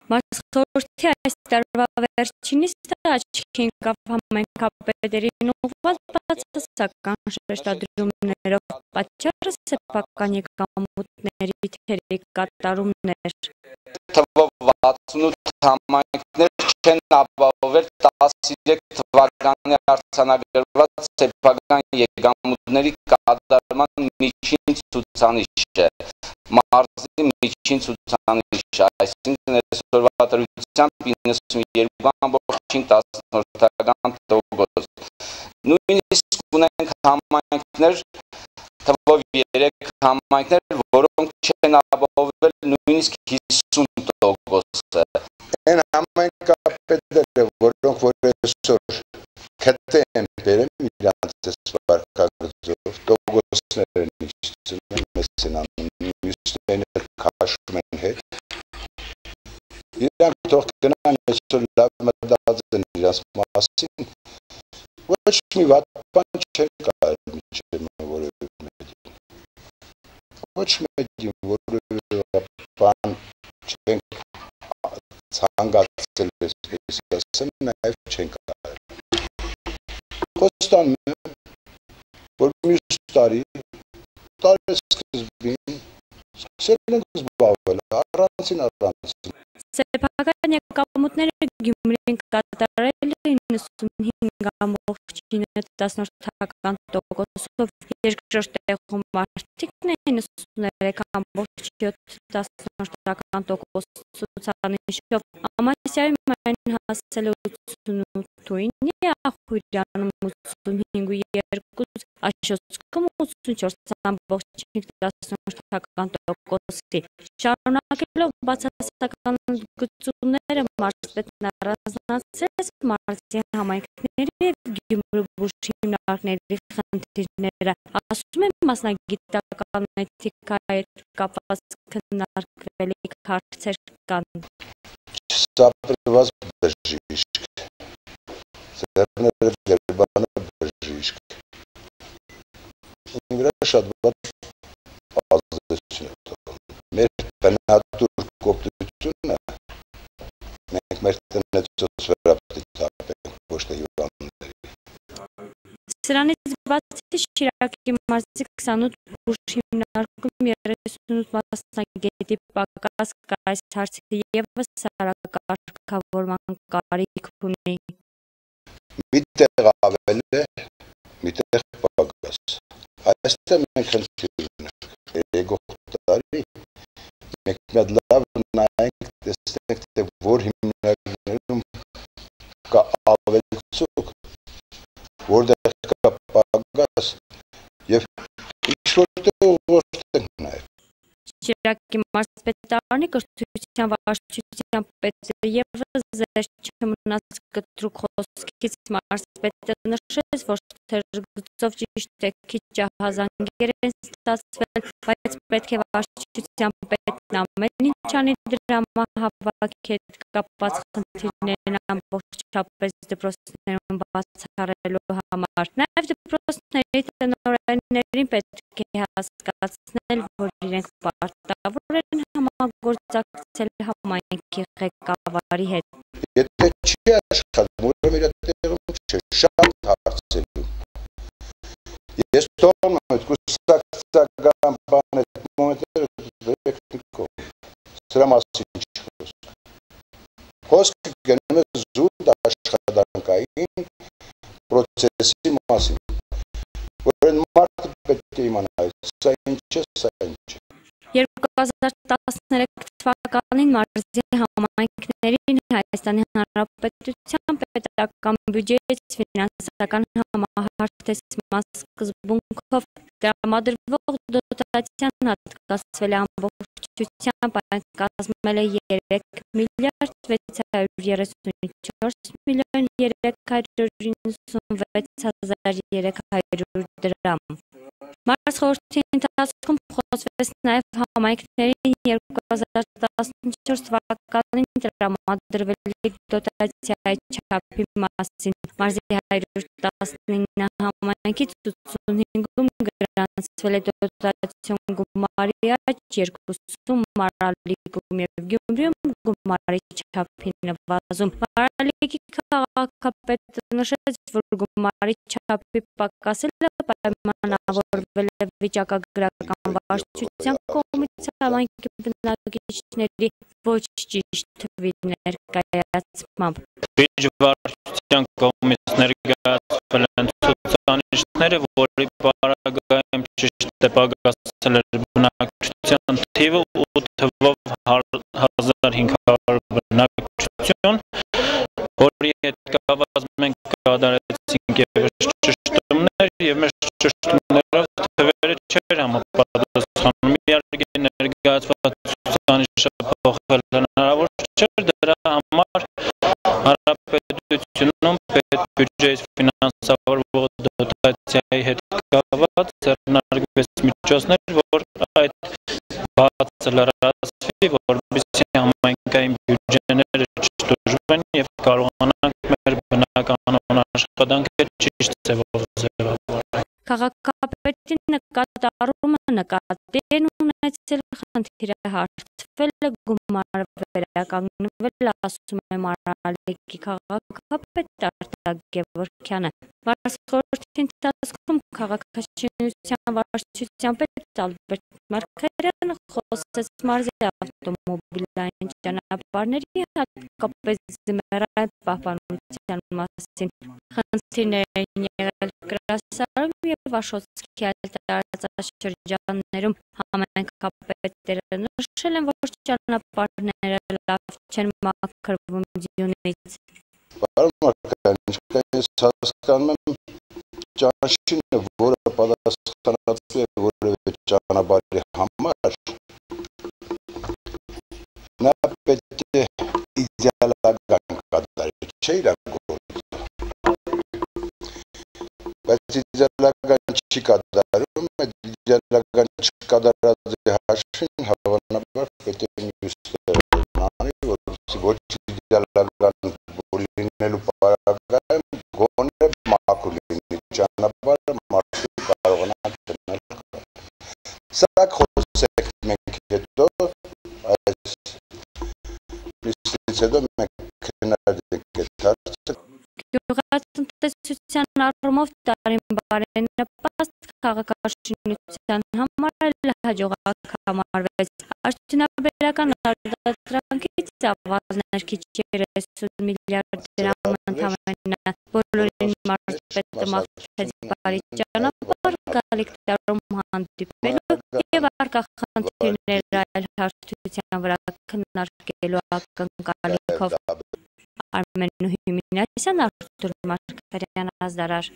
Մարզխորհրդի այս տարվա վերջինիս աչքի ընկավ համայնքապետերին ուղղված բացասական շեշտադրումներով, պատճառը սեփական եկամուտների թերի կատարումն էր։ Թվով 68 համայնքներ չեն ապահովել 13 թվականի արձանագրված սեփական եկամուտների կատարման միջին ցուցանիշը, մարզի միջին ցուցանիշը, այսինքն այսօրվա դրությամբ 92.10%։ Նույնիսկ ունենք համայնքներ, թվով 3 համայնքներ, որոնք չեն ապահովել նույնիսկ 50%-ը։ Այն համայնքապետերը, որոնք որ այսօր քթե են բերում իրանց վարկագծով, տոկոսները նիստում են, մեզ են անում, մյուսները քաշում են հետ։ Իրանք թող գնան այսօր լավ մտածեն իրանց մասին, ոչ մի վատ բան չեն կարել մինչև որևէ մեկին։ Ոչ մեկին որևէ բան չեն ցանկացել, այսպես ասեմ, նաև չեն կարել։ Խոստանում եմ, որ մյուս տարեսկզբին սկսել ենք զբաղվել առանցին։ Սեփական եկամուտները Գյումրին կատարել է 95.10%-ով, երկրորդ տեղում Մարտիկն է 93.7%-ով, ցուցանիշով, Ամասիայում այն հասել է 88-ին, Ախուրյանում 85.2, Աշոտսկում 84.10%-ի։ Շարունակելով բացասական գծումները մարզպետն առանձնացրեց մարզի համայնքների և Գյումրու բուժ հիմնարկների խնդիրները, ասում է մասնագիտական էթիկայի հետ կապված քննարկվելիք հարցեր կան։ Չսապրված բժիշկ, ձեռները դերբանը բժիշկ, ինգրա շատ վատ ազդեցություն է տալու։ Մեր բնատուր կոպտությունը մենք մեր տնեցոց վերապետապենք, ոչ թե հյուրանների։ Սրանից բացի Շիրակի մարզի 28 բուժ հիմնարկում 38 մասնագետի պակաս կա, այս հարցը ևս սարակարգավորման կարիք ունի։ Մի տեղ ավել է, մի տեղ պակաս։ Այստեղ մենք խնդիր ունենք, եկող տարի մենք մի հատ լավ նայենք, տեսնենք, թե որ հիմնարկներում կա ավելցուկ, որտեղ կա պակաս եւ ինչ-որտեղ ուղղորդենք նաեւ։ Շիրակի մարզպետարանի կրթության վարչության պետը ևս զեր չմնաց կտրուկ խոսքից մարզպետը նշեց, որ թերգծով ճիշտ է քիչ ահազանգեր են ստացվել, բայց պետք է վարչության պետն ամեն ինչ անի դրա մահավաքի հետ կապված խնդիրներն ամբողջապես դպրոցներում բացառելու համար։ Նաև դպրոցների տնօրեններին պետք է հասկացնել, որ իրենք պարտավոր են համագործակցել համայնքի ղեկավարի հետ։ Եթե չի աշխատում, ուրեմն իր տեղում չէ, շատ հարցելու։ Ես տոնում եմ կուսակցական բան այդ մոմենտները տեխնիկով, սրա մասին չխոսք։ Խոսքը գնում է զուտ աշխատանքային պրոցեսի մասին, որ այն մարդը պետք է իմանա, սա ինչ է, սա ինչ է։ 2013 թվականին մարզի համայնքներին Հայաստանի Հանրապետության պետական բյուջեից ֆինանսական համահարթեցման սկզբունքով տրամադրվող դոտացիան հատկացվել է ամբողջությամբ, այն կազմել է 3.394.396.300 դրամ։ Մարզխորհրդի ընթացքում խոսվեց նաև համայնքներին 2014 թվականին տրամադրվելիք դոտացիայի չափի մասին։ Մարզի 119 համայնքից 85-ում գրանտ գրանցվել է դոտացիոն գումարի աճ 2 մարալիկում և Գյումրիում գումարի չափի նվազում։ Մարալիկի քաղաքապետը նշեց, որ գումարի չափի պակասելը պայմանավորվել է վիճակագրական վարչության կողմից համայնքի բնակիչների ոչ ճիշտ թվի ներկայացմամբ։ Վարչության կողմից ներկայացվել են ցուցանիշները, որի պարագայում ճիշտ է պակասել էր բնակչության թիվը 8 թվով 1500 բնակչություն, որի հետ կապված մենք կատարեցինք ևս ճշտումներ և մեր ճշտումներով թվերը չէր համապատասխանում։ Իհարկե ներկայացված ցուցանիշը փոխել հնարավոր չէր, դրա համար Հանրապետությունում պետբյուջեից ֆինանսավորվող դոտացիայի հետ կապված ձեռնարկվեց միջոցներ, որ այդ բացը լրացվի, որպեսզի համայնքային բյուջեները չտուժվեն և կարողանանք մեր բնականոն աշխատանքը ճիշտ ձևով ձևավորել։ Քաղաքապետի նկատառումը նկատի են ունեցել խնդիրը հարթվել է գումարը վերականգնվել, ասում է Մարալիկի քաղաքապետ Արտակ Գևորգյանը։ Մարզխորհրդի ընթացքում քաղաքաշինության վարչության պետ Ալբերտ Մարգարյանը խոսեց մարզի ավտոմոբիլային ճանապարհների, հատկապես ձմեռային պահպանության մասին։ Խնդիրներ են եղել Կրասարում և Աշոտսկի այլ տարածաշրջաններում։ Համայնքապետերը նշել են, որ ճանապարհները լավ չեն մաքրվում ձյունից։ Պարոն Մարգարյան, ինչպես հասկանում եմ, ճանաչինը, որը պատասխանատու է որևէ ճանապարհի համար, նա պետք է իդեալական կատարել, չէ՞ իրագործել։ Բայց իդեալական չի կատարում, այդ իդեալական չկատարածի հաշվին հավանաբար պետք է մյուս տեղերն անի, որպեսզի ոչ իդեալական լինելու պարագայում գոնե մաքուր լինի ճանապարհը, մարդիկ կարողանան գնալ։ Սա խոսենք մենք հետո, այս լիստից հետո մենք քննարկենք այդ հարցը։ Գյուղատնտեսության առումով տարին-բարի նպաստ քաղաքաշինության համար էլ հաջողակ համարվեց։ Արդյունաբերական արտադրանքից ավազներ քիչ 30 միլիարդ դրամ ընդամենը բոլորին մարզպետը մաղթեց բարի ճանապարհ գալիք տարում հանդիպելու և առկա խնդիրներ այլ հարթության վրա քննարկելու ակնկալիքով։ Արմեն Նուհիմինասյան, Արտուր Մարգարյան, Ազդարար։